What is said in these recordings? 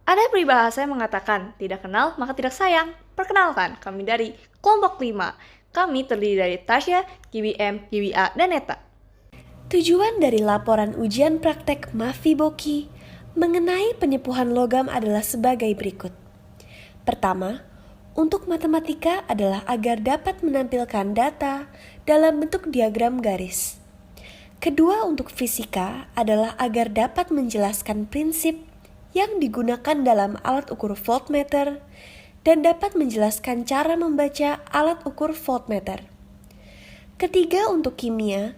Ada peribahasa yang mengatakan, tidak kenal maka tidak sayang. Perkenalkan, kami dari kelompok 5. Kami terdiri dari Tasya, GBM, GBA, dan Neta. Tujuan dari laporan ujian praktek Mafiboki mengenai penyepuhan logam adalah sebagai berikut. Pertama, untuk matematika adalah agar dapat menampilkan data dalam bentuk diagram garis. Kedua, untuk fisika adalah agar dapat menjelaskan prinsip yang digunakan dalam alat ukur voltmeter dan dapat menjelaskan cara membaca alat ukur voltmeter. Ketiga, untuk kimia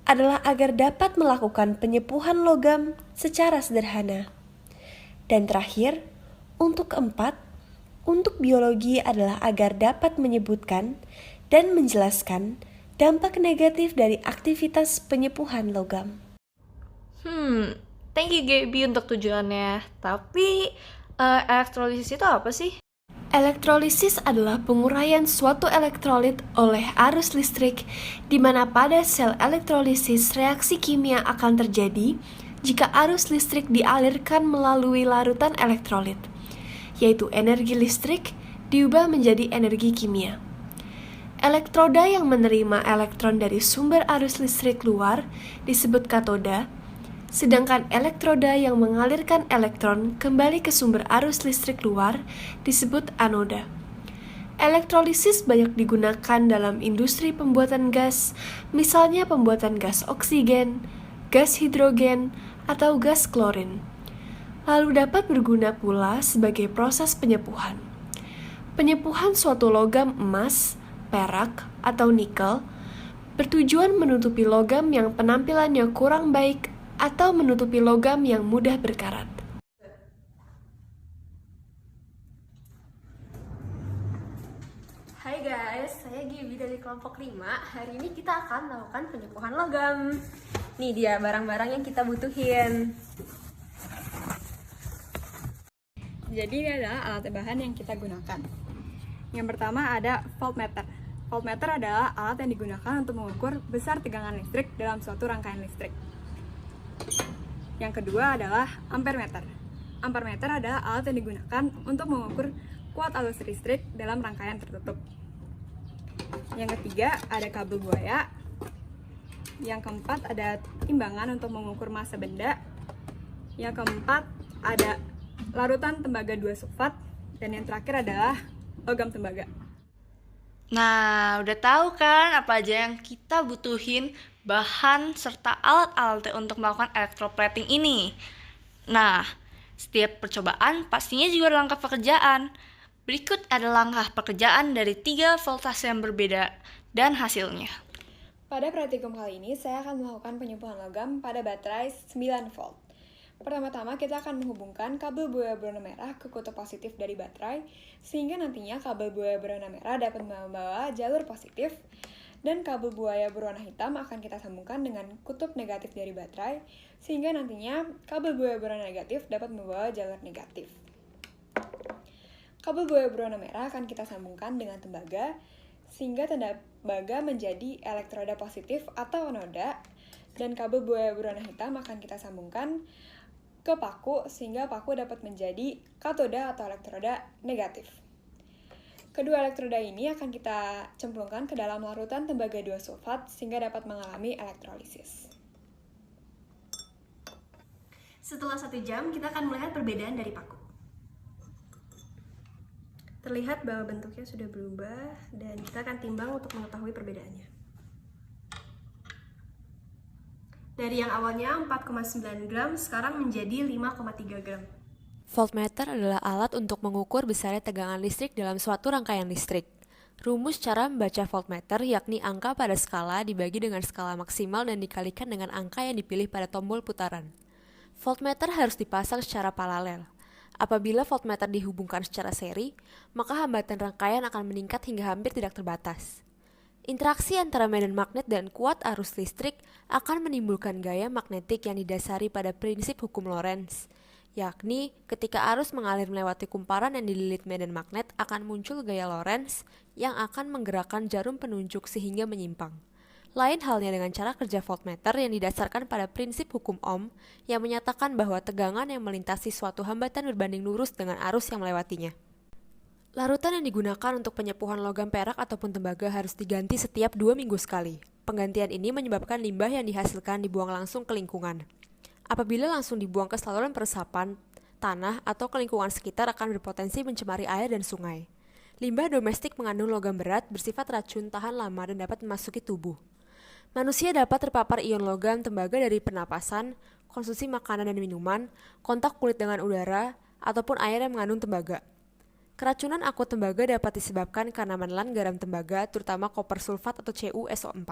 adalah agar dapat melakukan penyepuhan logam secara sederhana. Dan terakhir, untuk keempat, untuk biologi adalah agar dapat menyebutkan dan menjelaskan dampak negatif dari aktivitas penyepuhan logam. Thank you Gaby untuk tujuannya. Tapi, elektrolisis itu apa sih? Elektrolisis adalah penguraian suatu elektrolit oleh arus listrik, di mana pada sel elektrolisis reaksi kimia akan terjadi jika arus listrik dialirkan melalui larutan elektrolit, yaitu energi listrik diubah menjadi energi kimia. Elektroda yang menerima elektron dari sumber arus listrik luar disebut katoda, sedangkan elektroda yang mengalirkan elektron kembali ke sumber arus listrik luar disebut anoda. Elektrolisis banyak digunakan dalam industri pembuatan gas, misalnya pembuatan gas oksigen, gas hidrogen, atau gas klorin. Lalu dapat berguna pula sebagai proses penyepuhan. Penyepuhan suatu logam emas, perak, atau nikel bertujuan menutupi logam yang penampilannya kurang baik atau menutupi logam yang mudah berkarat. Hai guys, saya Gibi dari kelompok 5. Hari ini kita akan melakukan penyepuhan logam. Nih dia barang-barang yang kita butuhin. Jadi ini adalah alat bahan yang kita gunakan. Yang pertama ada voltmeter. Voltmeter adalah alat yang digunakan untuk mengukur besar tegangan listrik dalam suatu rangkaian listrik. Yang kedua adalah ampermeter. Ampermeter adalah alat yang digunakan untuk mengukur kuat arus listrik dalam rangkaian tertutup. Yang ketiga ada kabel buaya. Yang keempat ada timbangan untuk mengukur massa benda. Yang keempat ada larutan tembaga 2 sulfat. Dan yang terakhir adalah logam tembaga. Nah, udah tahu kan apa aja yang kita butuhin, bahan serta alat-alat untuk melakukan electroplating ini. Nah, setiap percobaan pastinya juga ada langkah pekerjaan. Berikut ada langkah pekerjaan dari 3 voltase yang berbeda dan hasilnya. Pada praktikum kali ini, saya akan melakukan penyembuhan logam pada baterai 9 volt. Pertama-tama kita akan menghubungkan kabel buaya berwarna merah ke kutub positif dari baterai, sehingga nantinya kabel buaya berwarna merah dapat membawa jalur positif, dan kabel buaya berwarna hitam akan kita sambungkan dengan kutub negatif dari baterai, sehingga nantinya kabel buaya berwarna negatif dapat membawa jalur negatif. Kabel buaya berwarna merah akan kita sambungkan dengan tembaga, sehingga tembaga menjadi elektroda positif atau anoda, dan kabel buaya berwarna hitam akan kita sambungkan ke paku, sehingga paku dapat menjadi katoda atau elektroda negatif. Kedua elektroda ini akan kita cemplungkan ke dalam larutan tembaga 2 sulfat, sehingga dapat mengalami elektrolisis. Setelah 1 jam, kita akan melihat perbedaan dari paku. Terlihat bahwa bentuknya sudah berubah, dan kita akan timbang untuk mengetahui perbedaannya. Dari yang awalnya 4,9 gram, sekarang menjadi 5,3 gram. Voltmeter adalah alat untuk mengukur besarnya tegangan listrik dalam suatu rangkaian listrik. Rumus cara membaca voltmeter yakni angka pada skala dibagi dengan skala maksimal dan dikalikan dengan angka yang dipilih pada tombol putaran. Voltmeter harus dipasang secara paralel. Apabila voltmeter dihubungkan secara seri, maka hambatan rangkaian akan meningkat hingga hampir tidak terbatas. Interaksi antara medan magnet dan kuat arus listrik akan menimbulkan gaya magnetik yang didasari pada prinsip hukum Lorentz, yakni ketika arus mengalir melewati kumparan yang dililit medan magnet akan muncul gaya Lorentz yang akan menggerakkan jarum penunjuk sehingga menyimpang. Lain halnya dengan cara kerja voltmeter yang didasarkan pada prinsip hukum Ohm yang menyatakan bahwa tegangan yang melintasi suatu hambatan berbanding lurus dengan arus yang melewatinya. Larutan yang digunakan untuk penyepuhan logam perak ataupun tembaga harus diganti setiap 2 minggu sekali. Penggantian ini menyebabkan limbah yang dihasilkan dibuang langsung ke lingkungan. Apabila langsung dibuang ke saluran peresapan, tanah atau ke lingkungan sekitar akan berpotensi mencemari air dan sungai. Limbah domestik mengandung logam berat, bersifat racun, tahan lama, dan dapat memasuki tubuh. Manusia dapat terpapar ion logam tembaga dari pernapasan, konsumsi makanan dan minuman, kontak kulit dengan udara, ataupun air yang mengandung tembaga. Keracunan akut tembaga dapat disebabkan karena menelan garam tembaga, terutama koper sulfat atau CuSO4.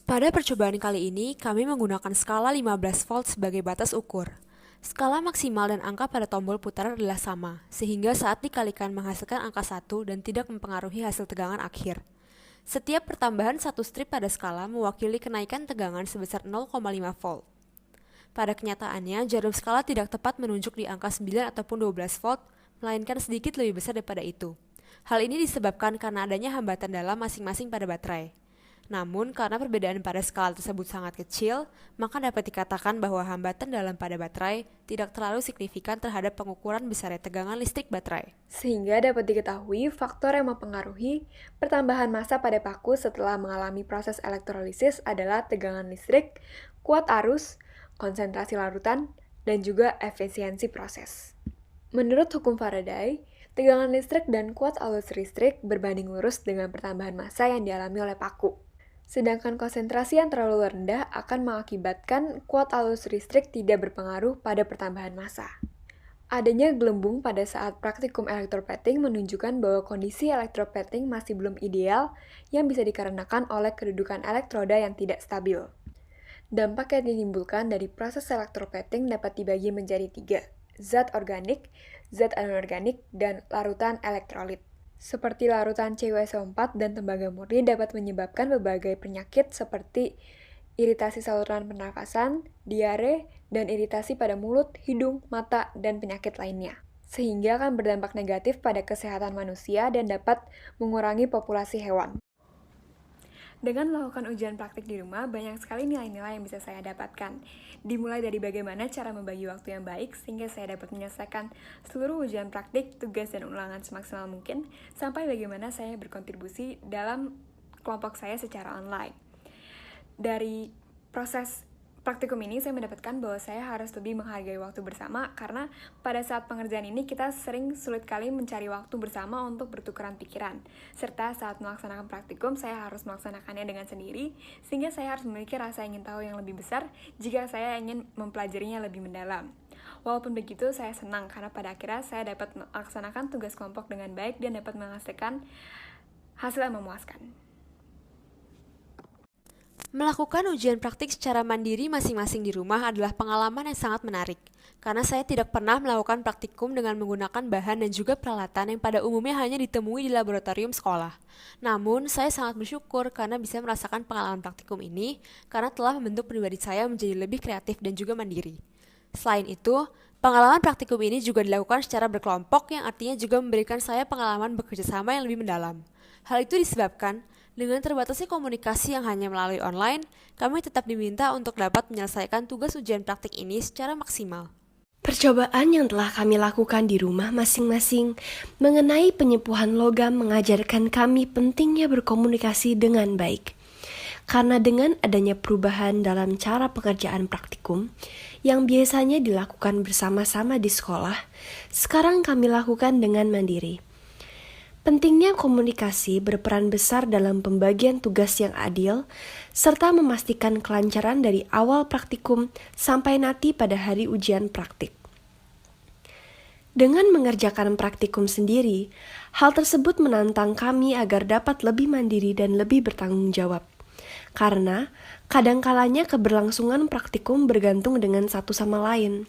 Pada percobaan kali ini, kami menggunakan skala 15 volt sebagai batas ukur. Skala maksimal dan angka pada tombol putar adalah sama, sehingga saat dikalikan menghasilkan angka 1 dan tidak mempengaruhi hasil tegangan akhir. Setiap pertambahan satu strip pada skala mewakili kenaikan tegangan sebesar 0,5 volt. Pada kenyataannya, jarum skala tidak tepat menunjuk di angka 9 ataupun 12 volt, melainkan sedikit lebih besar daripada itu. Hal ini disebabkan karena adanya hambatan dalam masing-masing pada baterai. Namun, karena perbedaan pada skala tersebut sangat kecil, maka dapat dikatakan bahwa hambatan dalam pada baterai tidak terlalu signifikan terhadap pengukuran besarnya tegangan listrik baterai. Sehingga dapat diketahui faktor yang mempengaruhi pertambahan massa pada paku setelah mengalami proses elektrolisis adalah tegangan listrik, kuat arus, konsentrasi larutan, dan juga efisiensi proses. Menurut hukum Faraday, tegangan listrik dan kuat arus listrik berbanding lurus dengan pertambahan massa yang dialami oleh paku. Sedangkan konsentrasi yang terlalu rendah akan mengakibatkan kuat arus listrik tidak berpengaruh pada pertambahan massa. Adanya gelembung pada saat praktikum elektroplating menunjukkan bahwa kondisi elektroplating masih belum ideal yang bisa dikarenakan oleh kedudukan elektroda yang tidak stabil. Dampak yang ditimbulkan dari proses elektroplating dapat dibagi menjadi 3, zat organik, zat anorganik, dan larutan elektrolit. Seperti larutan CuSO4 dan tembaga murni dapat menyebabkan berbagai penyakit seperti iritasi saluran pernafasan, diare, dan iritasi pada mulut, hidung, mata, dan penyakit lainnya. Sehingga akan berdampak negatif pada kesehatan manusia dan dapat mengurangi populasi hewan. Dengan melakukan ujian praktik di rumah, banyak sekali nilai-nilai yang bisa saya dapatkan. Dimulai dari bagaimana cara membagi waktu yang baik, sehingga saya dapat menyelesaikan seluruh ujian praktik, tugas, dan ulangan semaksimal mungkin, sampai bagaimana saya berkontribusi dalam kelompok saya secara online. Dari proses praktikum ini, saya mendapatkan bahwa saya harus lebih menghargai waktu bersama, karena pada saat pengerjaan ini kita sering sulit kali mencari waktu bersama untuk bertukaran pikiran. Serta saat melaksanakan praktikum, saya harus melaksanakannya dengan sendiri, sehingga saya harus memiliki rasa ingin tahu yang lebih besar jika saya ingin mempelajarinya lebih mendalam. Walaupun begitu, saya senang karena pada akhirnya saya dapat melaksanakan tugas kelompok dengan baik dan dapat menghasilkan hasil yang memuaskan. Melakukan ujian praktik secara mandiri masing-masing di rumah adalah pengalaman yang sangat menarik, karena saya tidak pernah melakukan praktikum dengan menggunakan bahan dan juga peralatan yang pada umumnya hanya ditemui di laboratorium sekolah. Namun, saya sangat bersyukur karena bisa merasakan pengalaman praktikum ini, karena telah membentuk pribadi saya menjadi lebih kreatif dan juga mandiri. Selain itu, pengalaman praktikum ini juga dilakukan secara berkelompok yang artinya juga memberikan saya pengalaman bekerja sama yang lebih mendalam. Hal itu disebabkan dengan terbatasnya komunikasi yang hanya melalui online, kami tetap diminta untuk dapat menyelesaikan tugas ujian praktik ini secara maksimal. Percobaan yang telah kami lakukan di rumah masing-masing mengenai penyepuhan logam mengajarkan kami pentingnya berkomunikasi dengan baik. Karena dengan adanya perubahan dalam cara pekerjaan praktikum yang biasanya dilakukan bersama-sama di sekolah, sekarang kami lakukan dengan mandiri. Pentingnya komunikasi berperan besar dalam pembagian tugas yang adil, serta memastikan kelancaran dari awal praktikum sampai nanti pada hari ujian praktik. Dengan mengerjakan praktikum sendiri, hal tersebut menantang kami agar dapat lebih mandiri dan lebih bertanggung jawab. Karena kadangkalanya keberlangsungan praktikum bergantung dengan satu sama lain.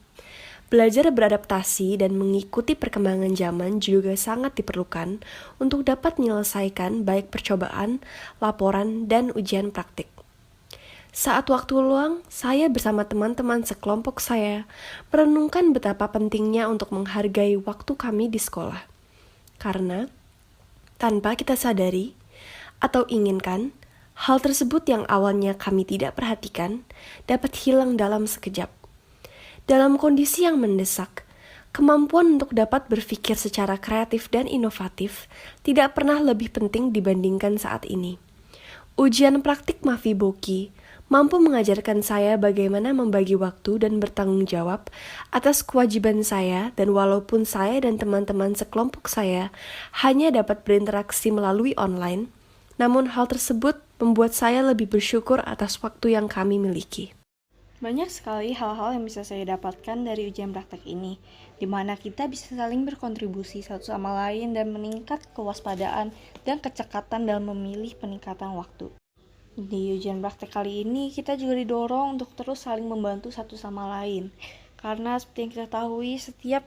Belajar beradaptasi dan mengikuti perkembangan zaman juga sangat diperlukan untuk dapat menyelesaikan baik percobaan, laporan, dan ujian praktik. Saat waktu luang, saya bersama teman-teman sekelompok saya merenungkan betapa pentingnya untuk menghargai waktu kami di sekolah. Karena tanpa kita sadari atau inginkan, Hal tersebut yang awalnya kami tidak perhatikan dapat hilang dalam sekejap. Dalam kondisi yang mendesak, kemampuan untuk dapat berpikir secara kreatif dan inovatif tidak pernah lebih penting dibandingkan saat ini. Ujian praktik Mafiboki mampu mengajarkan saya bagaimana membagi waktu dan bertanggung jawab atas kewajiban saya, dan walaupun saya dan teman-teman sekelompok saya hanya dapat berinteraksi melalui online, namun hal tersebut membuat saya lebih bersyukur atas waktu yang kami miliki. Banyak sekali hal-hal yang bisa saya dapatkan dari ujian praktek ini, di mana kita bisa saling berkontribusi satu sama lain dan meningkat kewaspadaan dan kecekatan dalam memilih peningkatan waktu. Di ujian praktek kali ini, kita juga didorong untuk terus saling membantu satu sama lain. Karena seperti yang kita ketahui, setiap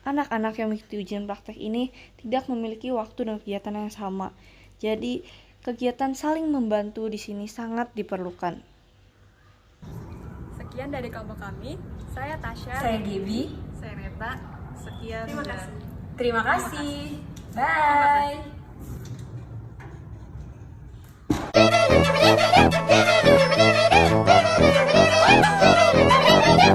anak-anak yang mengikuti ujian praktek ini tidak memiliki waktu dan kegiatan yang sama. Jadi, kegiatan saling membantu di sini sangat diperlukan. Sekian dari kelompok kami. Saya Tasya. Saya Gaby. Saya Neta. Sekian. Terima kasih. Terima kasih. Bye.